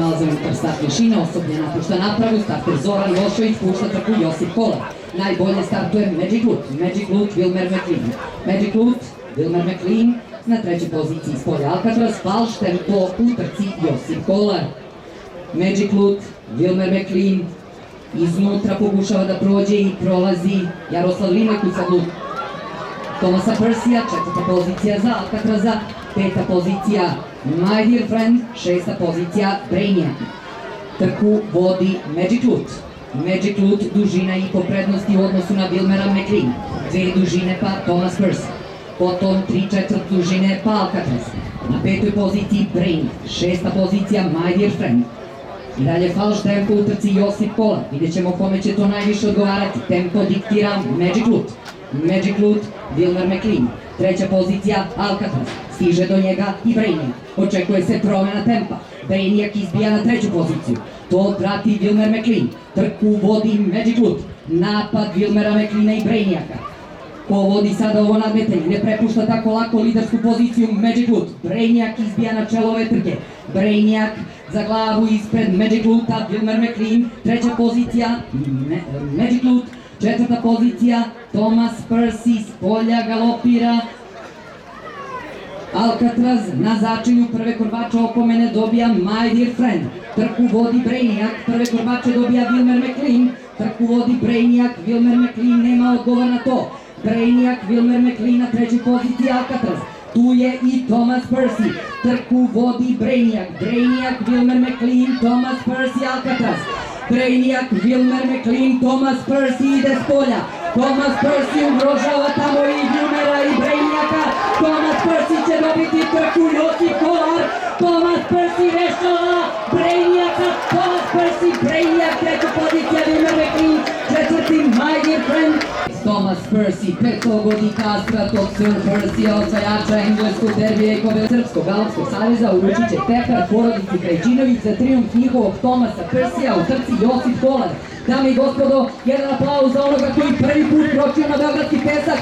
nalaze unutar start mašine, osoblje napušta napravu, starter Zoran Milošević, pušta trku Josip Kolar. Najbolje startuje Magic Loot, Wilmer McLean. Magic Loot, Wilmer McLean, na trećoj poziciji s polja Alcatraz, Falšten po utrci Josip Kolar. Magic Loot, Wilmer McLean, iznutra pokušava da prođe i prolazi Jaroslav Rimlekuć od Thomasa Persija, četvrta pozicija za Alcatraza, peta pozicija My Dear Friend, šesta pozicija Brainiac. Trku vodi Magic Loot. Magic Loot dužina i po prednosti u odnosu na Wilmera McLean, dve dužine pa Thomas Percy. Potom 3/4 dužine pa Alcatraz. Na petoj poziciji Brainiac, šesta pozicija My Dear Friend. I dalje falš tempo u trci Josip Kolar. Vidjet ćemo kome će to najviše odgovarati. Tempo diktira Magic Loot. Magic Loot, Wilmer McLean. Treća pozicija Alcatraz. Stiže do njega i Brainiac. Očekuje se promena tempa. Brainiac izbija na treću poziciju. To prati Wilmer McLean. Trku vodi Magic Loot. Napad Wilmera McLeana i Brainiaca. Ko vodi sada ovo nadmetanje, ne prepušta tako lako lidersku poziciju Magic Loot. Brainiac izbija na čelo ove trke. Brainiac za glavu ispred Magic Loota, Wilmer McLean. Treća pozicija Magic Loot. Četvrta pozicija Thomas Percy, s polja galopira Alcatraz. Na začinju prve korbače opomene dobija My Dear Friend. Trku vodi Brainiac, prve korbače dobija Wilmer McLean. Trku vodi Brainiac, Wilmer McLean nema odgovor na to. Brainiac, Wilmer McLean na trećoj poziciji Alcatraz. Tu je i Thomas Percy. Trku vodi Brainiac, Wilmer McLean, Thomas Percy, Alcatraz. Brainiac, Wilmer McLean, Thomas Percy ide s polja. Thomas Percy ugrožava tamo i Wilmera i Brainiaca. Thomas Percy će dobiti trku, Josip Kolar. Thomas Percy rešava Brainiaca. Thomas Percy, Brainiac, treća pozicija Wilmer McLean, četvrti My Dear Friend. Thomas Percy, petogodišnjak Stratog Sir Percy, osvajača engleskog derbija i pobjede Srpskog galopskog saveza, uručit će pehar porodici Krajčinović za trijumf njihovog Thomasa Persija u trci Josip Kolar. Dame i gospodo, jedan aplauz za onoga koji prvi put kročio na beogradski pesak,